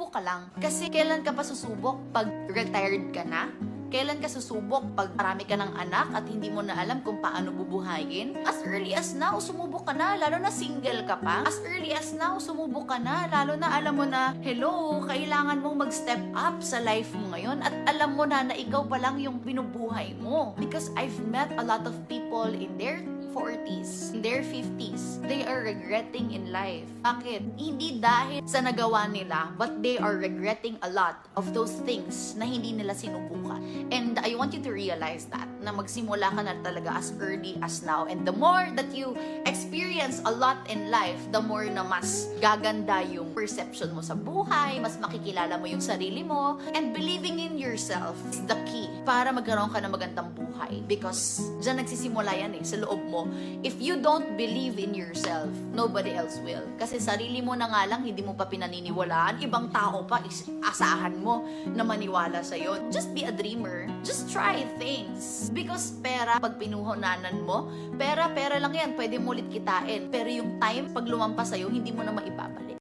susubok ka lang. Kasi kailan ka pa susubok? Pag retired ka na? Kailan ka susubok pag marami ka ng anak at hindi mo na alam kung paano bubuhayin? As early as now, sumubok ka na, lalo na single ka pa. As early as now, sumubok ka na, lalo na alam mo na, hello, kailangan mong mag-step up sa life mo ngayon at alam mo na ikaw pa lang yung binubuhay mo. Because I've met a lot of people in their 40s, in their 50s, they are regretting in life. Bakit? Hindi dahil sa nagawa nila, but they are regretting a lot of those things na hindi nila sinubukan. And I want you to realize that, na magsimula ka na talaga as early as now. And the more that you experience a lot in life, the more na mas gaganda yung perception mo sa buhay, mas makikilala mo yung sarili mo, and believing in yourself is the key para magkaroon ka ng magandang buhay. Because dyan nagsisimula yan sa loob mo. If you don't believe in yourself, nobody else will. Kasi sarili mo na nga lang, hindi mo pa pinaniniwalaan, ibang tao pa, asahan mo na maniwala sa'yo. Just be a dreamer. Just try things. Because pera, pag pinuhunanan mo, pera lang yan, pwede mo ulit kitain. Pero yung time, pag lumampas sa'yo, hindi mo na maibabalik.